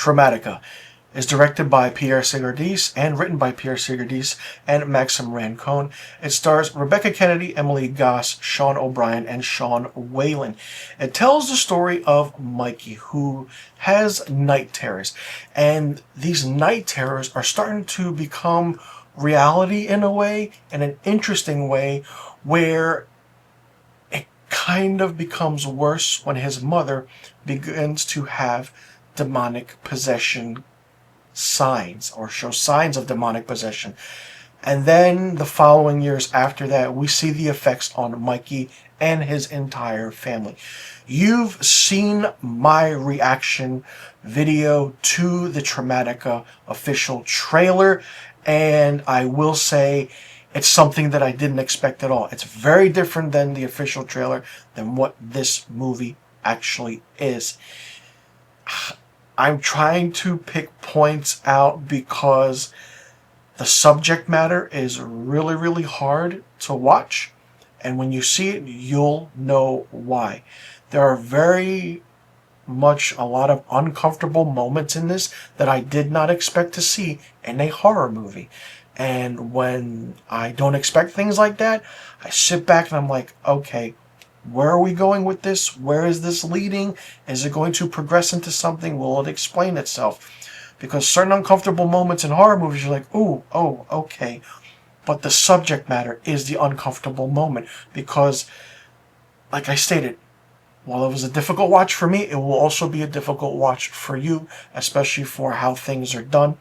Traumatika is directed by Pierre Segardis and written by Pierre Segardis and Maxim Rancone. It stars Rebecca Kennedy, Emily Goss, Sean O'Brien, and Sean Whalen. It tells the story of Mikey, who has night terrors. And these night terrors are starting to become reality in a way, in an interesting way, where it kind of becomes worse when his mother begins to have demonic possession signs, or show signs of demonic possession. And then the following years after that, we see the effects on Mikey and his entire family. You've seen my reaction video to the Traumatika official trailer, and I will say it's something that I didn't expect at all. It's very different than the official trailer, than what this movie actually is. I'm trying to pick points out because the subject matter is really, really hard to watch. And when you see it, you'll know why. There are very much a lot of uncomfortable moments in this that I did not expect to see in a horror movie. And when I don't expect things like that, I sit back and I'm like, okay, where are we going with this? Where is this leading? Is it going to progress into something? Will it explain itself? Because certain uncomfortable moments in horror movies, you're like, ooh, oh, okay. But the subject matter is the uncomfortable moment. Because, like I stated, while it was a difficult watch for me, it will also be a difficult watch for you, especially for how things are done.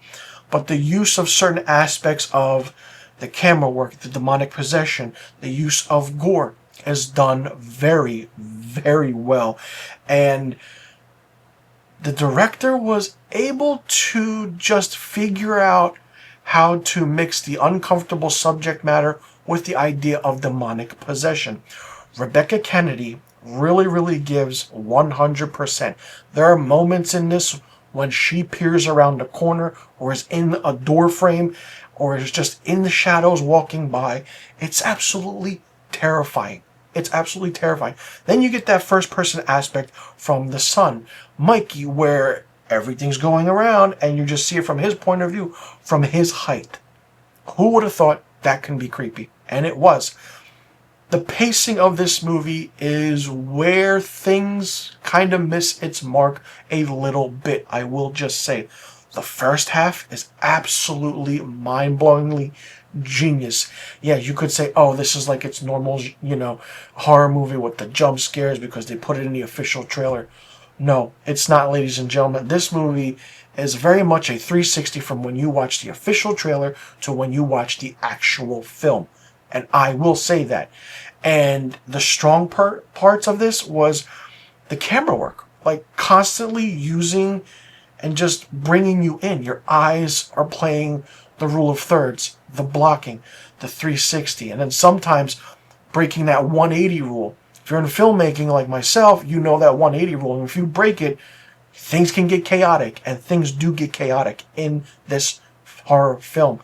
But the use of certain aspects of the camera work, the demonic possession, the use of gore, is done very, very well. And the director was able to just figure out how to mix the uncomfortable subject matter with the idea of demonic possession. Rebecca Kennedy really, really gives 100%. There are moments in this when she peers around the corner, or is in a door frame, or is just in the shadows walking by. It's absolutely terrifying. It's absolutely terrifying. Then you get that first person aspect from the son, Mikey, where everything's going around and you just see it from his point of view, from his height. Who would have thought that can be creepy? And it was. The pacing of this movie is where things kind of miss its mark a little bit, I will just say. The first half is absolutely mind-blowingly genius. Yeah, you could say, oh, this is like its normal, horror movie with the jump scares because they put it in the official trailer. No, it's not, ladies and gentlemen. This movie is very much a 360 from when you watch the official trailer to when you watch the actual film. And I will say that. And the strong parts of this was the camera work. Like, constantly using and just bringing you in. Your eyes are playing the rule of thirds, the blocking, the 360, and then sometimes breaking that 180 rule. If you're in filmmaking like myself, you know that 180 rule, and if you break it, things can get chaotic, and things do get chaotic in this horror film.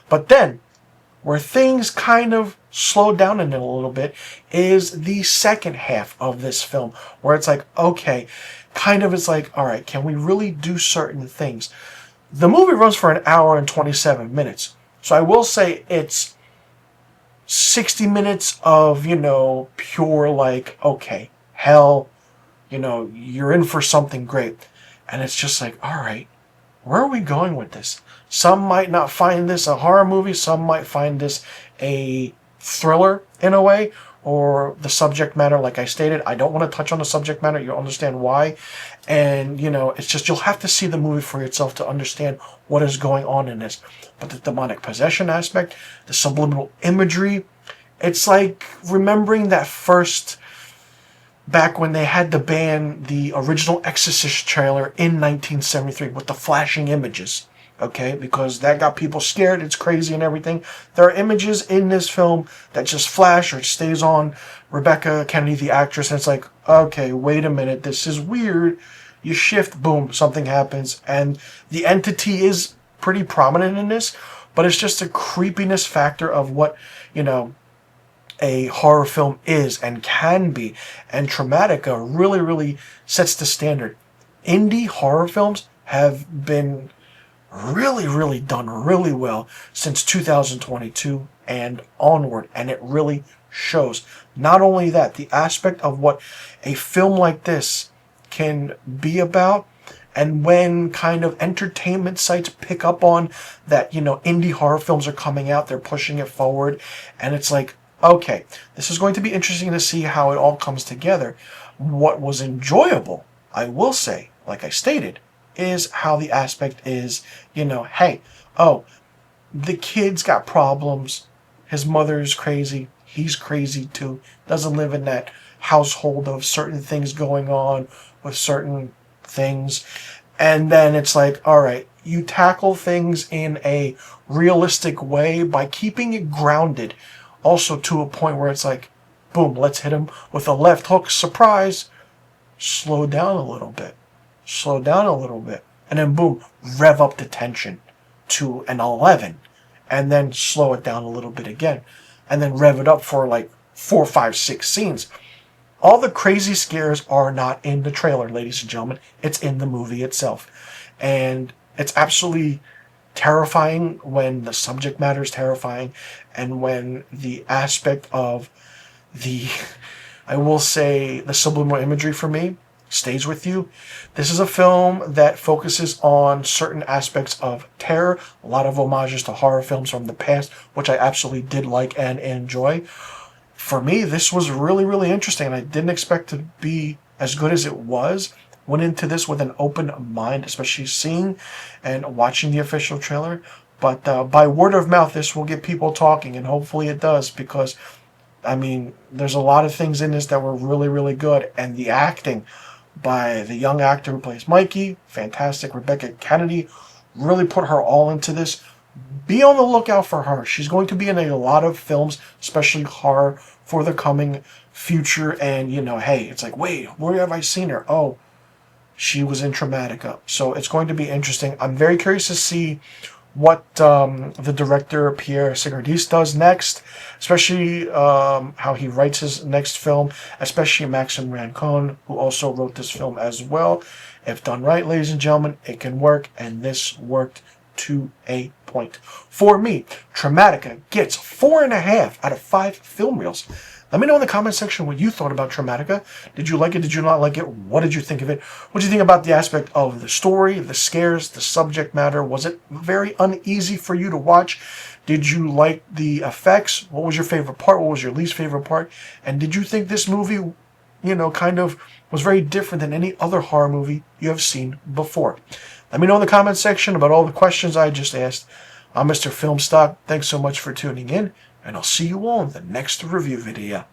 But then, where things kind of slow down in it a little bit is the second half of this film, where it's like, okay, it's like, all right, can we really do certain things? The movie runs for an hour and 27 minutes. So I will say it's 60 minutes of, pure like, okay, hell, you're in for something great. And it's just like, all right, where are we going with this? Some might not find this a horror movie. Some might find this a thriller in a way, or the subject matter, like I stated. I don't want to touch on the subject matter. You'll understand why. And, it's just, you'll have to see the movie for yourself to understand what is going on in this. But the demonic possession aspect, the subliminal imagery, it's like remembering that first, back when they had to ban the original Exorcist trailer in 1973 with the flashing images. Okay, because that got people scared. It's crazy and everything. There are images in this film that just flash or it stays on Rebecca Kennedy, the actress, and it's like, okay, wait a minute, this is weird. You shift, boom, something happens, and the entity is pretty prominent in this, but it's just a creepiness factor of what, a horror film is and can be. And Traumatika really, really sets the standard. Indie horror films have been really, really done really well since 2022 and onward, and it really shows. Not only that, the aspect of what a film like this can be about, and when kind of entertainment sites pick up on that, indie horror films are coming out, they're pushing it forward, and it's like, okay, this is going to be interesting to see how it all comes together. What was enjoyable, I will say, like I stated, is how the aspect is, hey, oh, the kid's got problems, his mother's crazy, he's crazy too, doesn't live in that household of certain things going on with certain things. And then it's like, all right, you tackle things in a realistic way by keeping it grounded, also to a point where it's like, boom, let's hit him with a left hook, surprise, slow down a little bit, slow down a little bit, and then boom, rev up the tension to an 11, and then slow it down a little bit again, and then rev it up for like 4, 5, 6 scenes. All the crazy scares are not in the trailer, ladies and gentlemen. It's in the movie itself. And it's absolutely terrifying when the subject matter is terrifying, and when the aspect of the, I will say, the subliminal imagery for me stays with you. This is a film that focuses on certain aspects of terror, a lot of homages to horror films from the past, which I absolutely did like and enjoy. For me, this was really, really interesting, and I didn't expect to be as good as it was. Went into this with an open mind, especially seeing and watching the official trailer. But by word of mouth, this will get people talking, and hopefully it does, because, I mean, there's a lot of things in this that were really, really good. And the acting by the young actor who plays Mikey, fantastic. Rebecca Kennedy really put her all into this. Be on the lookout for her. She's going to be in a lot of films, especially horror, for the coming future. And, hey, it's like, wait, where have I seen her? Oh, she was in Traumatika. So it's going to be interesting. I'm very curious to see what the director Pierre Sigardis does next, especially how he writes his next film, especially Maxim Rancon, who also wrote this film as well. If done right, ladies and gentlemen, it can work, and this worked to a point. For me, Traumatika gets 4.5 out of 5 film reels. Let me know in the comment section what you thought about Traumatika. Did you like it? Did you not like it? What did you think of it? What did you think about the aspect of the story, the scares, the subject matter? Was it very uneasy for you to watch? Did you like the effects? What was your favorite part? What was your least favorite part? And did you think this movie, kind of was very different than any other horror movie you have seen before? Let me know in the comment section about all the questions I just asked. I'm Mr. Filmstock. Thanks so much for tuning in, and I'll see you all in the next review video.